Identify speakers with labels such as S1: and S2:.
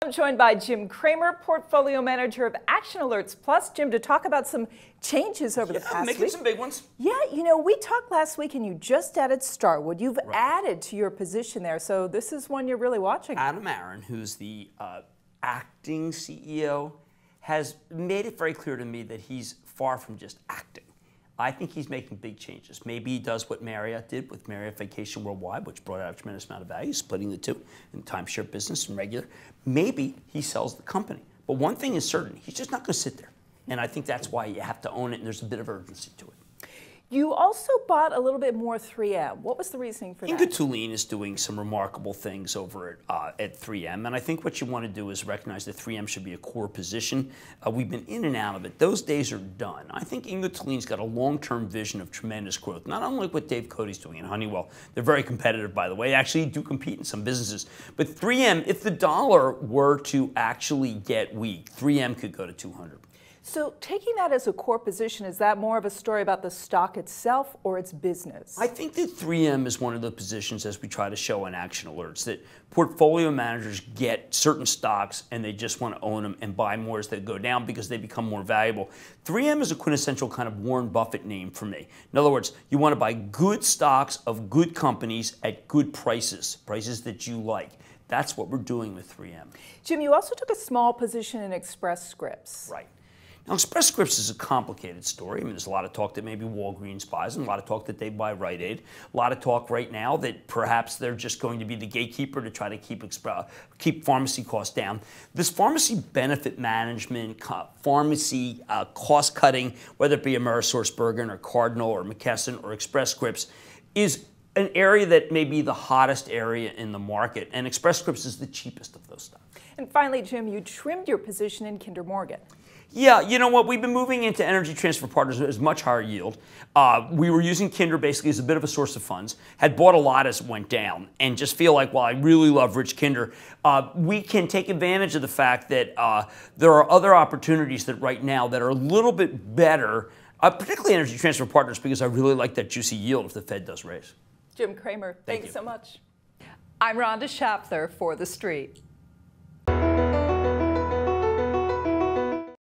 S1: I'm joined by Jim Cramer, Portfolio Manager of Action Alerts Plus. Jim, to talk about some changes over the past week.
S2: Making some big ones.
S1: Yeah, you know, we talked last week and you just added Starwood. You've added to your position there, so this is one you're really watching.
S2: Adam Aron, who's the acting CEO, has made it very clear to me that he's far from just acting. I think he's making big changes. Maybe he does what Marriott did with Marriott Vacation Worldwide, which brought out a tremendous amount of value, splitting the two in timeshare business and regular. Maybe he sells the company. But one thing is certain, he's just not going to sit there. And I think that's why you have to own it, and there's a bit of urgency to it.
S1: You also bought a little bit more 3M. What was the reasoning for that?
S2: Inge Thulin is doing some remarkable things over at 3M, and I think what you want to do is recognize that 3M should be a core position. We've been in and out of it. Those days are done. I think Inge Thulin's got a long-term vision of tremendous growth, not unlike what Dave Cody's doing in Honeywell. They're very competitive, by the way. Actually do compete in some businesses. But 3M, if the dollar were to actually get weak, 3M could go to 200.
S1: So taking that as a core position, is that more of a story about the stock itself or its business?
S2: I think that 3M is one of the positions, as we try to show in Action Alerts, that portfolio managers get certain stocks and they just want to own them and buy more as they go down because they become more valuable. 3M is a quintessential kind of Warren Buffett name for me. In other words, you want to buy good stocks of good companies at good prices, prices that you like. That's what we're doing with 3M.
S1: Jim, you also took a small position in Express Scripts.
S2: Right. Now, Express Scripts is a complicated story. I mean, there's a lot of talk that maybe Walgreens buys them, a lot of talk that they buy Rite Aid, a lot of talk right now that perhaps they're just going to be the gatekeeper to try to keep pharmacy costs down. This pharmacy benefit management, pharmacy cost cutting, whether it be AmerisourceBergen or Cardinal or McKesson or Express Scripts, is an area that may be the hottest area in the market, and Express Scripts is the cheapest of those stocks.
S1: And finally, Jim, you trimmed your position in Kinder Morgan.
S2: Yeah, you know what? We've been moving into Energy Transfer Partners as much higher yield. We were using Kinder basically as a bit of a source of funds, had bought a lot as it went down, and just feel like, well, I really love Rich Kinder. We can take advantage of the fact that there are other opportunities that right now that are a little bit better, particularly Energy Transfer Partners, because I really like that juicy yield if the Fed does raise.
S1: Jim Cramer, thanks
S2: you
S1: so much. I'm Rhonda Schaffler for The Street.